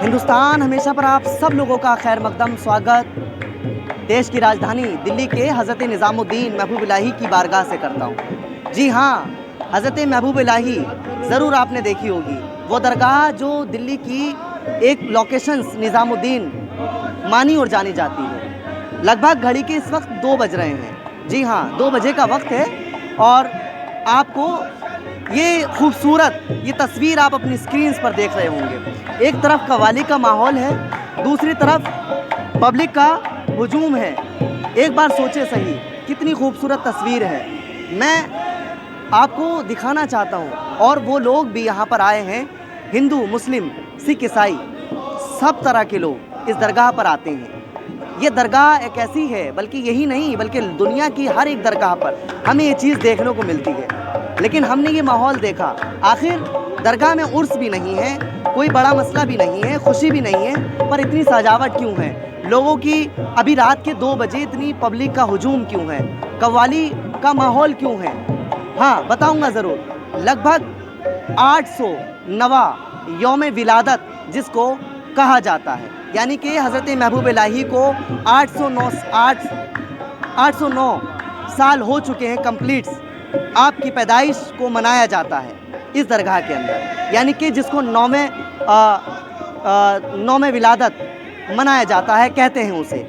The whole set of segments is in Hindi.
हिंदुस्तान हमेशा पर आप सब लोगों का खैर मकदम स्वागत देश की राजधानी दिल्ली के हज़रत निज़ामुद्दीन महबूब इलाही की बारगाह से करता हूँ। जी हाँ, हज़रत महबूब इलाही ज़रूर आपने देखी होगी, वो दरगाह जो दिल्ली की एक लोकेशंस निज़ामुद्दीन मानी और जानी जाती है। लगभग घड़ी के इस वक्त 2 बज रहे हैं। जी हाँ, 2 बजे का वक्त है और आपको ये खूबसूरत ये तस्वीर आप अपनी स्क्रीन्स पर देख रहे होंगे। एक तरफ कव्वाली का माहौल है, दूसरी तरफ पब्लिक का हुजूम है। एक बार सोचे सही, कितनी खूबसूरत तस्वीर है। मैं आपको दिखाना चाहता हूँ और वो लोग भी यहाँ पर आए हैं, हिंदू, मुस्लिम, सिख, ईसाई, सब तरह के लोग इस दरगाह पर आते हैं। ये दरगाह एक ऐसी है, बल्कि यही नहीं बल्कि दुनिया की हर एक दरगाह पर हमें ये चीज़ देखने को मिलती है। लेकिन हमने ये माहौल देखा, आखिर दरगाह में उर्स भी नहीं है, कोई बड़ा मसला भी नहीं है, खुशी भी नहीं है, पर इतनी सजावट क्यों है? लोगों की अभी रात के 2 बजे इतनी पब्लिक का हुजूम क्यों है? कव्वाली का माहौल क्यों है? हाँ, बताऊंगा ज़रूर। लगभग 800 नवा यौम विलादत जिसको कहा जाता है, यानी कि हज़रत महबूब इलाही को 809 साल हो चुके हैं कंप्लीट्स। आपकी पैदाइश को मनाया जाता है इस दरगाह के अंदर, यानी कि जिसको नौमे विलादत मनाया जाता है, कहते हैं उसे।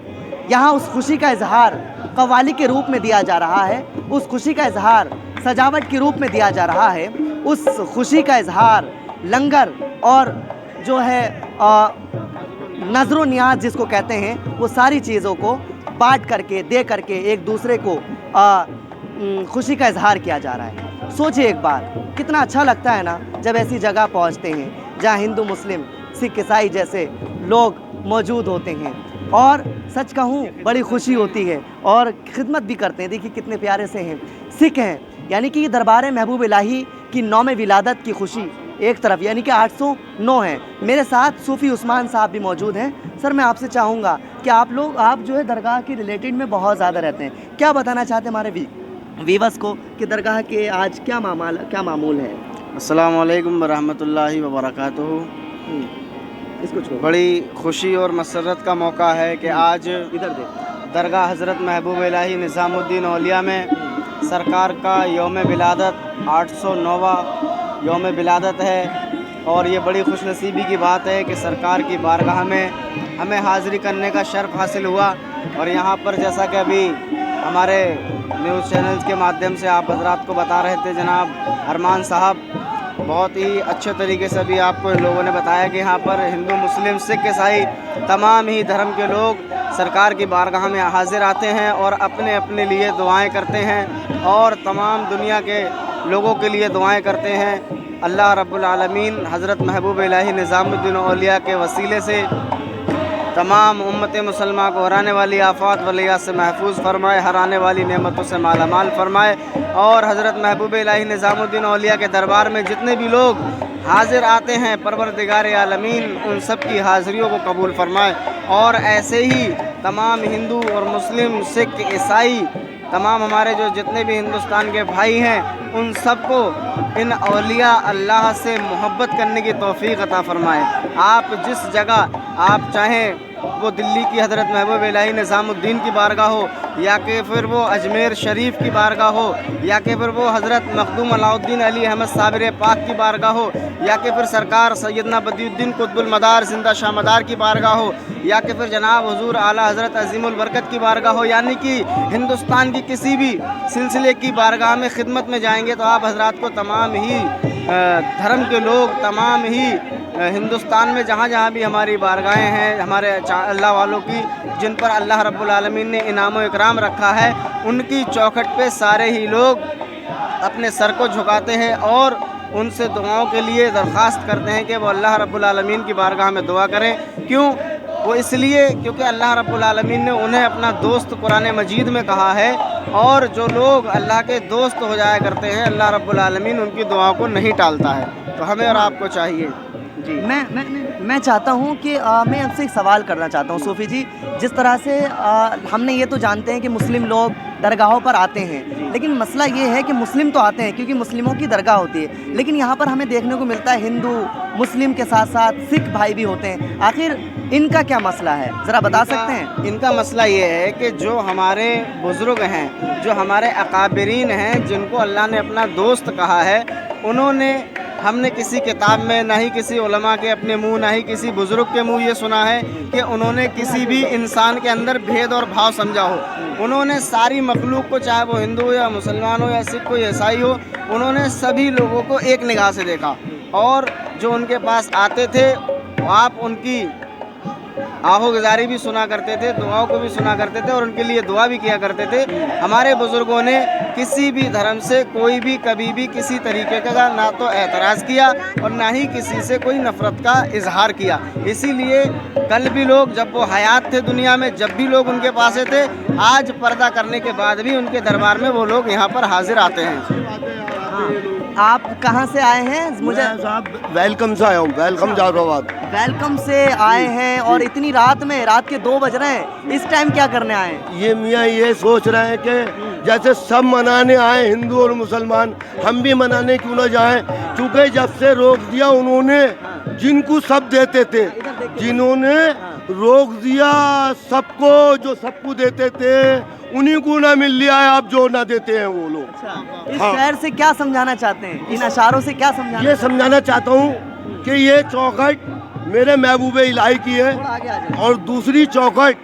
यहाँ उस खुशी का इजहार कव्वाली के रूप में दिया जा रहा है, उस खुशी का इजहार सजावट के रूप में दिया जा रहा है, उस खुशी का इजहार लंगर और जो है नज़रो नियाज जिसको कहते हैं, वो सारी चीज़ों को बांट करके दे करके एक दूसरे को खुशी का इजहार किया जा रहा है। सोचिए एक बार, कितना अच्छा लगता है ना जब ऐसी जगह पहुंचते हैं जहां हिंदू, मुस्लिम, सिख, ईसाई जैसे लोग मौजूद होते हैं और सच कहूँ बड़ी खुशी होती है और खिदमत भी करते हैं। देखिए कितने प्यारे से हैं, सिख हैं, यानी कि दरबार महबूब इलाही की नौमे विलादत की खुशी एक तरफ, यानी कि 809 है। मेरे साथ सूफ़ी उस्मान साहब भी मौजूद हैं। सर, मैं आपसे चाहूँगा कि आप जो है दरगाह के रिलेटेड में बहुत ज़्यादा रहते हैं, क्या बताना चाहते हैं हमारे वीवर्स को कि दरगाह के आज क्या मामूल है? अस्सलाम वालेकुम रहमतुल्लाहि व बरकातुहू। इसको छोड़, बड़ी खुशी और मसरत का मौका है कि आज इधर देख। दरगाह हज़रत महबूब इलाही निज़ामुद्दीन औलिया में सरकार का यौम विलादत 809वां यौम विलादत है और ये बड़ी खुशनसीबी की बात है कि सरकार की बारगाह में हमें हाज़िरी करने का शर्फ़ हासिल हुआ। और यहाँ पर जैसा कि अभी हमारे न्यूज़ चैनल्स के माध्यम से आप हज़रात को बता रहे थे जनाब अरमान साहब, बहुत ही अच्छे तरीके से भी आपको लोगों ने बताया कि यहाँ पर हिंदू, मुस्लिम, सिख, ईसाई तमाम ही धर्म के लोग सरकार की बारगाह में हाजिर आते हैं और अपने अपने लिए दुआएं करते हैं और तमाम दुनिया के लोगों के लिए दुआएं करते हैं। अल्लाह रब्बुल आलमीन हज़रत महबूब इलाही निज़ामुद्दीन औलिया के वसीले से तमाम उम्मत मुसलमा को हराने वाली आफ़ात वलिया से महफूज फरमाए, हराने वाली नेमतों से मालामाल फरमाए और हज़रत महबूब इलाही निज़ामुद्दीन औलिया के दरबार में जितने भी लोग हाजिर आते हैं, परवरदिगार आलमीन उन सब की हाज़िरियों को कबूल फरमाए। और ऐसे ही तमाम हिंदू और मुस्लिम, सिख, ईसाई, तमाम हमारे जो जितने भी हिंदुस्तान के भाई हैं, उन सबको इन औलिया अल्लाह से मोहब्बत करने की तौफ़ीक़ अता फ़रमाए। आप जिस जगह आप चाहें, वो दिल्ली की हज़रत महबूब इलाही निज़ामुद्दीन की बारगाह हो या कि फिर वो अजमेर शरीफ की बारगाह हो या कि फिर वो हज़रत मखदूम अलाउद्दीन अली अहमद साबिर पाक की बारगाह हो या कि फिर सरकार सैयदना बदियुद्दीन कुतुबुल मदार ज़िंदा शाह मदार की बारगाह हो या कि फिर जनाब हुज़ूर आला हज़रत अज़ीमुल बरकत की बारगाह हो, यानी कि हिंदुस्तान की किसी भी सिलसिले की बारगाह में खिदमत में जाएंगे तो आप हज़रात को तमाम ही धर्म के लोग, तमाम ही हिंदुस्तान में जहाँ जहाँ भी हमारी बारगाहें हैं हमारे अल्लाह वालों की, जिन पर अल्लाह रब्बुल आलमीन ने इनाम व इकराम रखा है, उनकी चौखट पे सारे ही लोग अपने सर को झुकाते हैं और उनसे दुआओं के लिए दरख्वास्त करते हैं कि वो अल्लाह रब्बुल आलमीन की बारगाह में दुआ करें। क्यों? वो इसलिए क्योंकि अल्लाह रब्बुल आलमीन ने उन्हें अपना दोस्त कुरान मजीद में कहा है और जो लोग अल्लाह के दोस्त हो जाया करते हैं, अल्लाह रब्बुल आलमीन उनकी दुआओं को नहीं टालता है। तो हमें और आपको चाहिए जी। मैं चाहता हूँ कि मैं आपसे एक सवाल करना चाहता हूँ सूफ़ी जी। जिस तरह से हमने ये तो जानते हैं कि मुस्लिम लोग दरगाहों पर आते हैं, लेकिन मसला ये है कि मुस्लिम तो आते हैं क्योंकि मुस्लिमों की दरगाह होती है, लेकिन यहाँ पर हमें देखने को मिलता है हिंदू मुस्लिम के साथ साथ सिख भाई भी होते हैं। आखिर इनका क्या मसला है, ज़रा बता सकते हैं? इनका मसला ये है कि जो हमारे बुज़ुर्ग हैं, जो हमारे अकाबरीन हैं, जिनको अल्लाह ने अपना दोस्त कहा है, उन्होंने, हमने किसी किताब में ना ही किसी उलमा के अपने मुंह, ना ही किसी बुज़ुर्ग के मुंह ये सुना है कि उन्होंने किसी भी इंसान के अंदर भेद और भाव समझा हो। उन्होंने सारी मखलूक को, चाहे वो हिंदू हो या मुसलमान हो या सिख हो या ईसाई हो, उन्होंने सभी लोगों को एक निगाह से देखा। और जो उनके पास आते थे आप उनकी आहोगुजारी भी सुना करते थे, दुआओं को भी सुना करते थे और उनके लिए दुआ भी किया करते थे। हमारे बुज़ुर्गों ने किसी भी धर्म से कोई भी कभी भी किसी तरीके का ना तो एतराज़ किया और ना ही किसी से कोई नफ़रत का इजहार किया। इसीलिए कल भी लोग, जब वो हयात थे दुनिया में, जब भी लोग उनके पास थे, आज पर्दा करने के बाद भी उनके दरबार में वो लोग यहाँ पर हाजिर आते हैं। आप कहाँ से आए हैं? मुझे साहब वेलकम से आया हूँ, वेलकम जाफराबाद। वेलकम से आए हैं और इतनी रात में, रात के 2 बज रहे हैं, इस टाइम क्या करने आए हैं? ये मियाँ ये सोच रहे हैं कि जैसे सब मनाने आए हिंदू और मुसलमान, हम भी मनाने क्यों ना जाएं, क्योंकि जब से रोक दिया उन्होंने, जिनको सब देते थे, जिन्होंने रोक दिया सबको, जो सबको देते थे उन्हीं को ना मिल लिया है, अब जो ना देते हैं वो लोग। अच्छा, इस हाँ। शहर से क्या समझाना चाहते हैं, इन अशारों से क्या समझाना? ये समझाना चाहता हूँ कि ये चौखट मेरे महबूब इलाही की है थोड़ा आगे आ जाइए। और दूसरी चौखट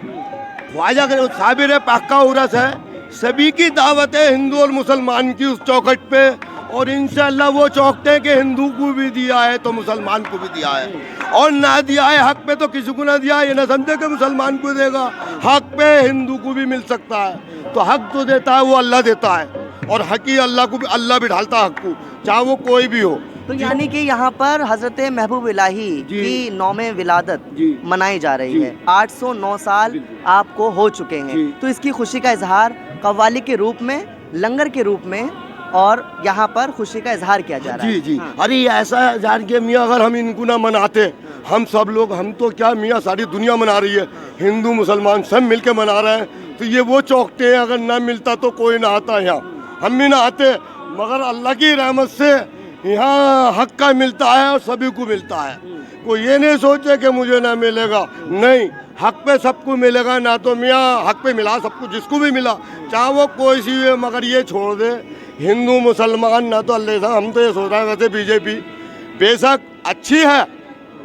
ख्वाजा साबिर पाक्का उरस है। सभी की दावत है हिंदू और मुसलमान की उस चौखट पे, और इंशाअल्लाह वो चौकते हैं कि हिंदू को भी दिया है तो मुसलमान को भी दिया है, और ना दिया है हक पे तो किसी को ना दिया है। ये ना समझे कि मुसलमान को देगा, हक पे हिंदू को भी मिल सकता है। तो हक तो देता है वो अल्लाह देता है, और हक ही अल्लाह को भी, अल्लाह भी ढालता है हक को, चाहे वो कोई भी हो। तो यानी कि यहाँ पर हजरत महबूब इलाही की 9वें विलादत मनाई जा रही है। 809 साल आपको हो चुके हैं, तो इसकी खुशी का इजहार कव्वाली के रूप में, लंगर के रूप में और यहाँ पर खुशी का इजहार किया जा रहा है। जी जी। अरे ऐसा इजहार किया मियाँ, अगर हम इनको ना मनाते, हम सब लोग, हम तो क्या मियाँ सारी दुनिया मना रही है, हिंदू मुसलमान सब मिलके मना रहे हैं, तो ये वो चौकते हैं। अगर ना मिलता तो कोई ना आता यहाँ, हम भी ना आते, मगर अल्लाह की रहमत से यहाँ हक का मिलता है और सभी को मिलता है। कोई ये नहीं सोचे कि मुझे ना मिलेगा, नहीं, हक पे सबको मिलेगा। ना तो मियाँ हक पे मिला सबको, जिसको भी मिला, चाहे वो कोई सी है, मगर ये छोड़ दे हिंदू मुसलमान ना तो अल्लाह। हम तो ये सोच रहे हैं, वैसे बीजेपी बेशक अच्छी है,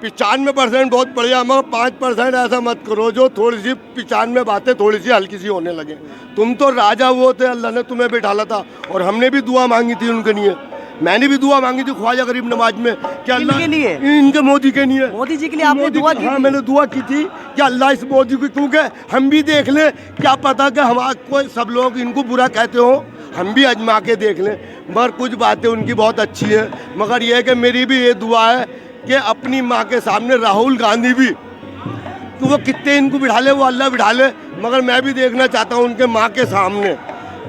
95% बहुत बढ़िया, मगर 5% ऐसा मत करो जो थोड़ी सी 95 बातें थोड़ी सी हल्की सी होने लगे। तुम तो राजा वो थे, अल्लाह ने तुम्हें बिठाला था, और हमने भी दुआ मांगी थी उनके लिए। मैंने भी दुआ मांगी थी ख्वाजा गरीब नवाज में कि अल्लाह इनके लिए, इनके मोदी के लिए, मोदी जी के लिए आपने दुआ की? हाँ, मैंने दुआ की थी कि अल्लाह इस मोदी को, क्योंकि हम भी देख लें, क्या पता कि हमारा कोई, सब लोग इनको बुरा कहते हो, हम भी आजमा के देख लें। मगर कुछ बातें उनकी बहुत अच्छी है, मगर यह है कि मेरी भी ये दुआ है कि अपनी माँ के सामने राहुल गांधी भी, कि वो कितने इनको बिठा ले, वो अल्लाह बिठा ले, मगर मैं भी देखना चाहता हूँ उनके माँ के सामने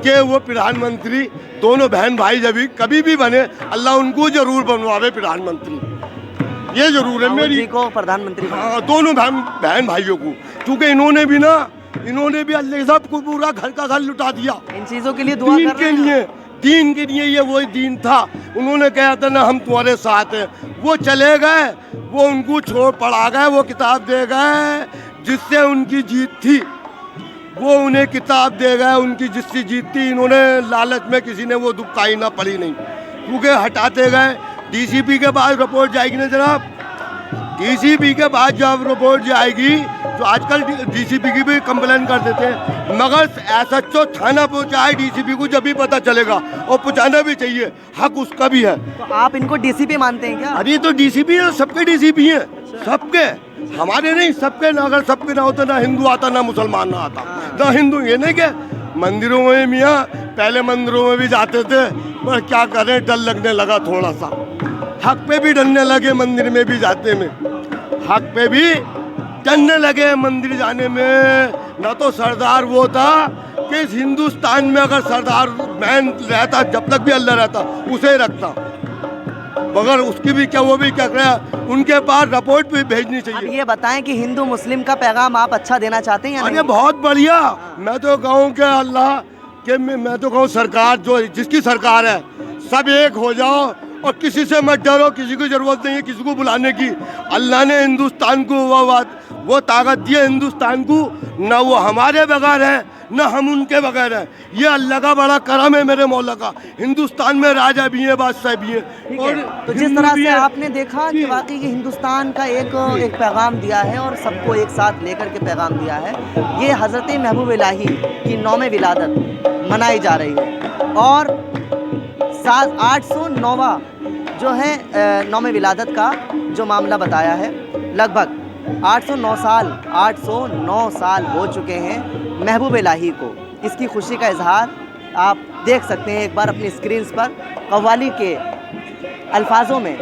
कि वो प्रधानमंत्री, दोनों बहन भाई जब भी कभी भी बने, अल्लाह उनको जरूर बनवावे प्रधानमंत्री, ये जरूर है मेरी जी को प्रधानमंत्री। हाँ, दोनों बहन भाइयों को, क्योंकि इन्होंने भी अल्लाह साहब को पूरा घर का घर लुटा दिया। इन चीजों के लिए दुआ कर रहे हैं। दीन के लिए, ये वही दीन था। उन्होंने कहा था ना हम तुम्हारे साथ हैं, वो चले गए, वो उनको छोड़ पड़ा गए, वो किताब दे गए जिससे उनकी जीत थी, वो उन्हें किताब दे गए उनकी जिसकी जीत थी। इन्होंने लालच में किसी ने वो दुकाई ना पड़ी नहीं, क्योंकि हटाते गए। डीसीपी के बाद रिपोर्ट जाएगी ना जनाब, डीसीपी के बाद जब रिपोर्ट जाएगी तो आजकल डीसीपी की भी कंप्लेन कर देते हैं, मगर एसएचओ थाना पहुंचाए डीसीपी को जब भी पता चलेगा, और पहुंचाना भी चाहिए, हक उसका भी है। तो आप इनको डीसीपी मानते हैं क्या? अरे तो डीसीपी है, सबके डीसीपी हैं, सबके, हमारे नहीं, सबके। ना अगर सबके ना होता, ना हिंदू आता, ना मुसलमान ना आता, ना हिंदू। ये नहीं कि मंदिरों में मियाँ, पहले मंदिरों में भी जाते थे, पर क्या करें, डर लगने लगा थोड़ा सा, हक पे भी डरने लगे, मंदिर में भी जाते में हक पे भी डरने लगे मंदिर जाने में। ना तो सरदार वो था कि इस हिंदुस्तान में अगर सरदार मैन रहता, जब तक भी अल्लाह रहता, उसे रखता, मगर उसकी भी क्या, वो भी क्या करे, उनके पास रिपोर्ट भी भेजनी अब चाहिए। ये बताएं कि हिंदू मुस्लिम का पैगाम आप अच्छा देना चाहते हैं या अरे नहीं? बहुत बढ़िया, मैं तो कहूँ कि अल्लाह कि मैं तो कहूँ सरकार जो जिसकी सरकार है सब एक हो जाओ और किसी से मत डरो, किसी की ज़रूरत नहीं है किसी को बुलाने की। अल्लाह ने हिंदुस्तान को वो ताकत दी है हिंदुस्तान को, ना वो हमारे बगैर है ना हम उनके बगैर हैं। ये अल्लाह का बड़ा करम है मेरे मौला का। हिंदुस्तान में राजा भी है, बादशाह भी है। और तो जिस तरह से आपने देखा कि वाकई ये हिंदुस्तान का एक पैगाम दिया है और सबको एक साथ लेकर के पैगाम दिया है। ये हज़रत महबूब इलाही की 9वीं विलादत मनाई जा रही है और 809वां जो है 9वीं विलादत का जो मामला बताया है, लगभग 809 साल हो चुके हैं महबूब इलाही को। इसकी खुशी का इजहार आप देख सकते हैं एक बार अपनी स्क्रीन पर कव्वाली के अल्फाजों में।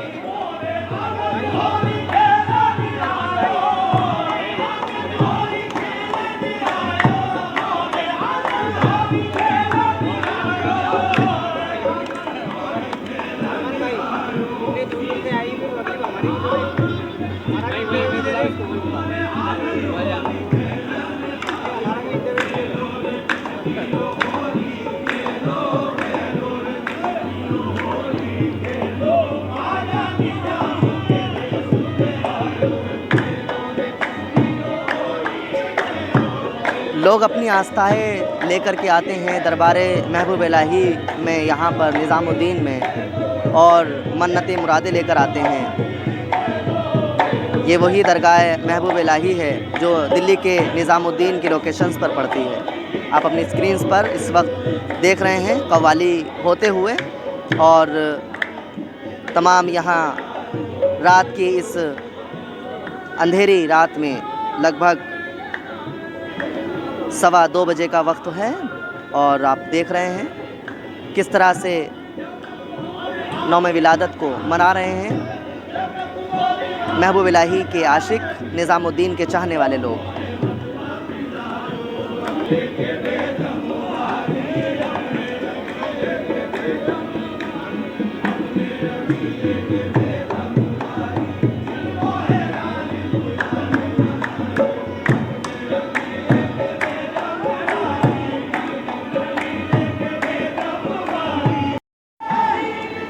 लोग अपनी आस्थाएं लेकर के आते हैं दरबारे महबूब इलाही में, यहाँ पर निज़ामुद्दीन में, और मन्नतें मुरादें लेकर आते हैं। ये वही दरगाह महबूब इलाही है जो दिल्ली के निज़ामुद्दीन की लोकेशंस पर पड़ती है। आप अपनी स्क्रीन्स पर इस वक्त देख रहे हैं कव्वाली होते हुए, और तमाम यहाँ रात की इस अंधेरी रात में लगभग 2:15 बजे का वक्त है और आप देख रहे हैं किस तरह से 9वीं विलादत को मना रहे हैं महबूब इलाही के आशिक, निज़ामुद्दीन के चाहने वाले लोग।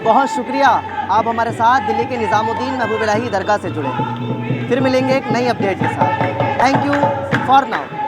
बहुत शुक्रिया आप हमारे साथ दिल्ली के निज़ामुद्दीन महबूब इलाही दरगाह से जुड़े। फिर मिलेंगे एक नई अपडेट के साथ। Thank you for now.